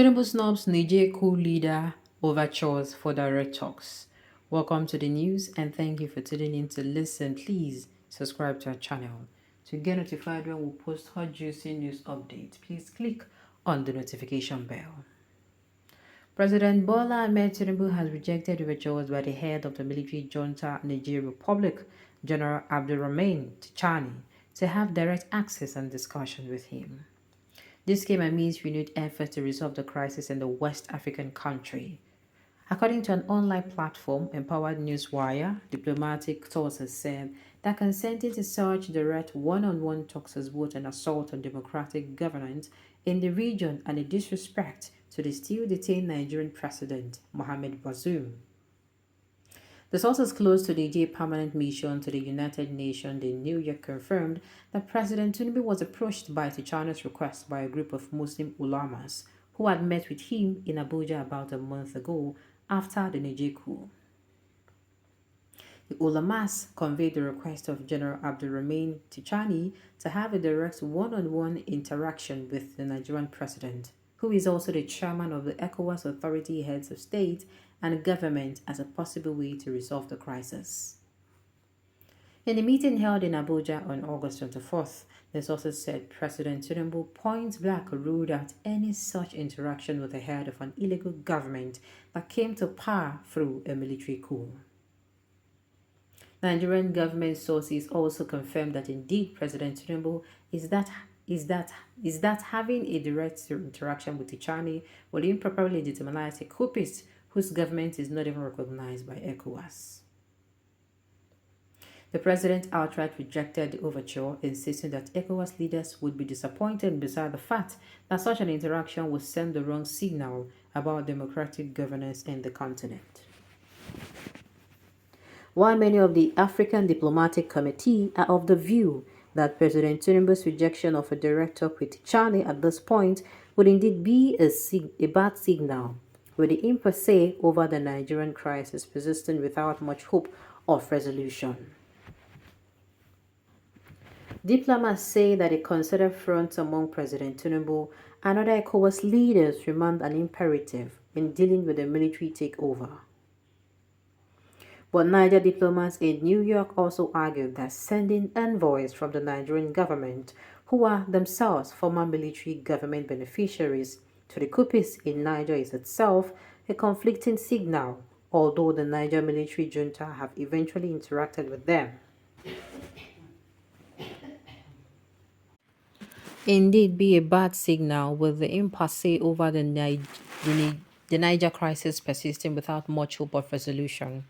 Tinubu snubs Niger coup leader overtures for direct talks. Welcome to the news and thank you for tuning in to listen. Please subscribe to our channel. To get notified when we post hot juicy news updates, please click on the notification bell. President Bola Ahmed Tinubu has rejected overtures by the head of the military junta Niger Republic, General Abdulrahman Tichani, to have direct access and discussion with him. This came amidst renewed efforts to resolve the crisis in the West African country. According to an online platform, Empowered Newswire, diplomatic sources said that consenting to such direct one-on-one talks is both an assault on democratic governance in the region and a disrespect to the still detained Nigerian president, Mohamed Bazoum. The sources close to the Niger permanent mission to the United Nations in New York confirmed that President Tinubu was approached by Tichani's request by a group of Muslim ulamas who had met with him in Abuja about a month ago after the Niger coup. The ulamas conveyed the request of General Abdulrahman Tichani to have a direct one-on-one interaction with the Nigerian president, who is also the chairman of the ECOWAS Authority Heads of State and Government, as a possible way to resolve the crisis. In a meeting held in Abuja on August 24th, the sources said President Tinubu point-blank ruled out any such interaction with the head of an illegal government that came to power through a military coup. Nigerian government sources also confirmed that indeed President Tinubu is that having a direct interaction with Tichani will improperly decriminalize a Coupist whose government is not even recognized by ECOWAS. The president outright rejected the overture, insisting that ECOWAS leaders would be disappointed beside the fact that such an interaction would send the wrong signal about democratic governance in the continent. While many of the African Diplomatic Committee are of the view that President Tinubu's rejection of a direct talk with Tichani at this point would indeed be a bad signal, with the impasse over the Nigerian crisis persisting without much hope of resolution. Diplomats say that a concerted front among President Tinubu and other ECOWAS leaders remained an imperative in dealing with the military takeover. But Niger diplomats in New York also argued that sending envoys from the Nigerian government, who are themselves former military government beneficiaries, to the Coupists in Niger is itself a conflicting signal, although the Niger military junta have eventually interacted with them. Indeed, be a bad signal, with the impasse over the Niger crisis persisting without much hope of resolution.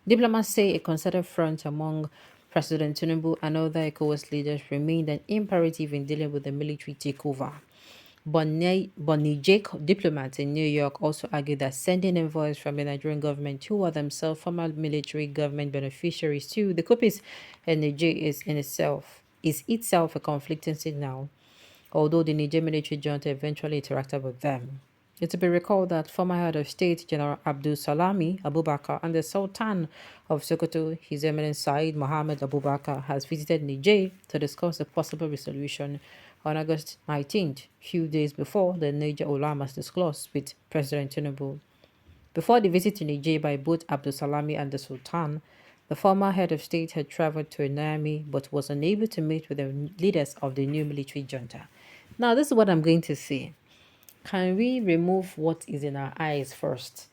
Diplomats say a concerted front among President Tinubu and other ECOWAS leaders remained an imperative in dealing with the military takeover. But Niger diplomats in New York also argued that sending envoys from the Nigerian government, who are themselves former military government beneficiaries to the Coupists in Niger, is itself a conflicting signal, although the Niger military junta eventually interacted with them. It will be recalled that former head of state General Abdul Salami Abubakar and the Sultan of Sokoto, His Eminence Said Mohammed Abubakar, has visited Niger to discuss a possible resolution on August 19th, few days before the Niger Ulamas disclosed with President Tinubu. Before the visit to Niger by both Abdul Salami and the Sultan, the former head of state had traveled to Niamey but was unable to meet with the leaders of the new military junta. Now, this is what I'm going to say. Can we remove what is in our eyes first?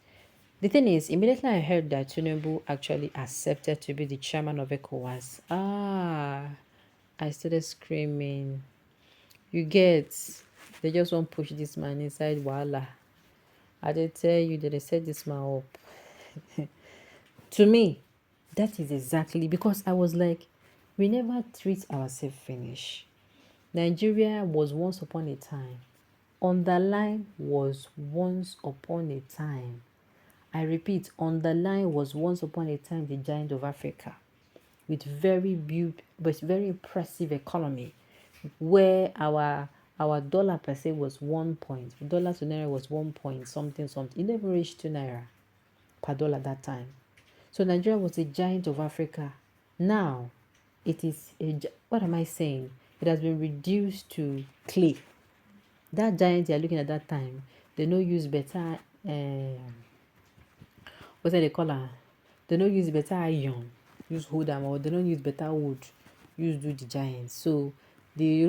The thing is, immediately I heard that Tinubu actually accepted to be the chairman of ECOWAS. I started screaming. You get, they just won't push this man inside Wala. I did tell you that they set this man up. To me, that is exactly because I was like, we never treat ourselves finish. Nigeria was once upon a time. Underline was once upon a time. I repeat, underline was once upon a time the giant of Africa, with very impressive economy, where our dollar per se was 1 point. Dollar to naira was 1 point something. It never reached 2 naira per dollar that time. So Nigeria was a giant of Africa. Now, it is what am I saying? It has been reduced to clay. That giant you're looking at that time, They no use better what they call her? They don't use better iron, use hold am, or they don't use better wood, use do the giants. So the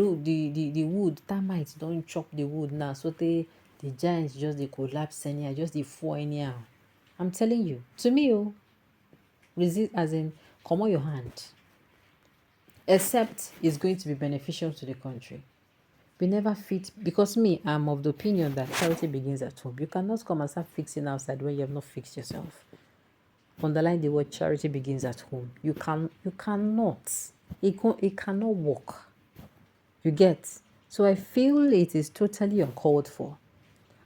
wood, termites don't chop the wood now. So the giants just they collapse anyhow, just they fall anyhow. I'm telling you. To me, resist as in come on your hand. Except it's going to be beneficial to the country. We never fit because me, I'm of the opinion that charity begins at home. You cannot come and start fixing outside when you have not fixed yourself. Underline the word charity begins at home. You cannot. It cannot work. You get? So I feel it is totally uncalled for.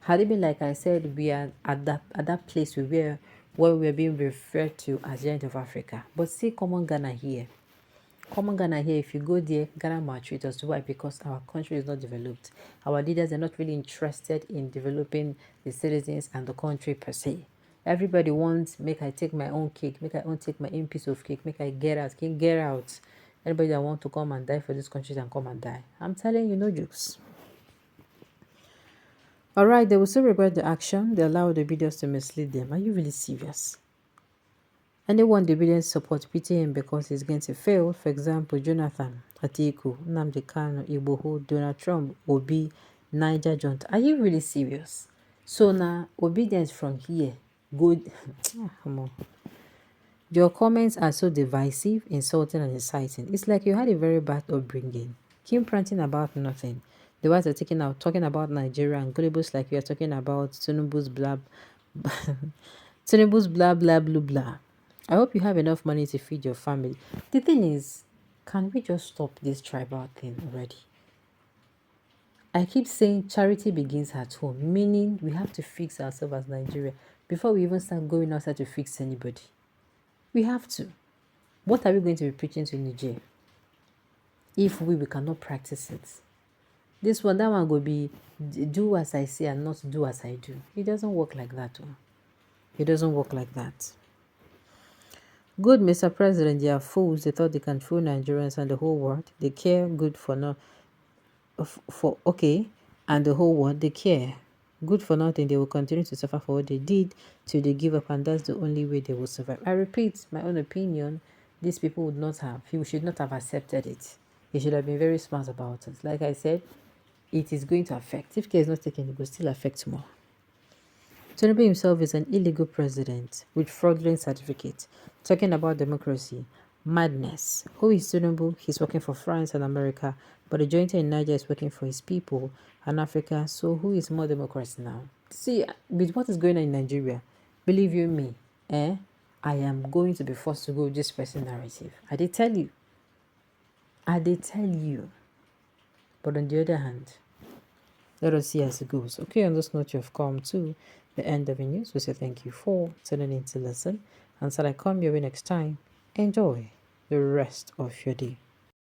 Had it been like I said, we are at that place where we're being referred to as the end of Africa. But see common Ghana here. Common Ghana here, if you go there, Ghana maltreat us. Why? Because our country is not developed. Our leaders are not really interested in developing the citizens and the country per se. Everybody wants, make I take my own cake, make I own take my own piece of cake, make I get out, can get out. Anybody that want to come and die for this country can come and die. I'm telling you, no jokes. Alright, they will still regret the action. They allow the videos to mislead them. Are you really serious? Anyone they didn't support pity him because he's going to fail. For example, Jonathan, Atiku, Nnamdi Kanu, Igboho, Donald Trump, Obi, Niger Junta. Are you really serious? So now, obedience from here, good. Come on. Your comments are so divisive, insulting, and inciting. It's like you had a very bad upbringing. Keep ranting about nothing. The words are talking about Nigeria and gullibles like you are talking about Tinubu's blah, Tinubu's blah blah blah blah. I hope you have enough money to feed your family. The thing is, can we just stop this tribal thing already? I keep saying charity begins at home, meaning we have to fix ourselves as Nigeria before we even start going outside to fix anybody. We have to. What are we going to be preaching to Niger if we cannot practice it? That one will be do as I say and not do as I do. It doesn't work like that. It doesn't work like that. Good, Mr. President, they are fools. They thought they can fool Nigerians and the whole world. They care. Good for no, okay, and the whole world they care. Good for nothing. They will continue to suffer for what they did till they give up, and that's the only way they will survive. I repeat, my own opinion. These people would not have. He should not have accepted it. He should have been very smart about it. Like I said, it is going to affect. If care is not taken, it will still affect more. Tinubu himself is an illegal president with fraudulent certificate. Talking about democracy, madness. Who is Tinubu? He's working for France and America, but the joint in Niger is working for his people and Africa. So who is more democracy now? See, with what is going on in Nigeria, believe you me, I am going to be forced to go with this person narrative. I did tell you. But on the other hand, let us see as it goes. Okay, on this note, you have come to the end of the news. We say thank you for tuning in to listen. Until I come your way next time, enjoy the rest of your day.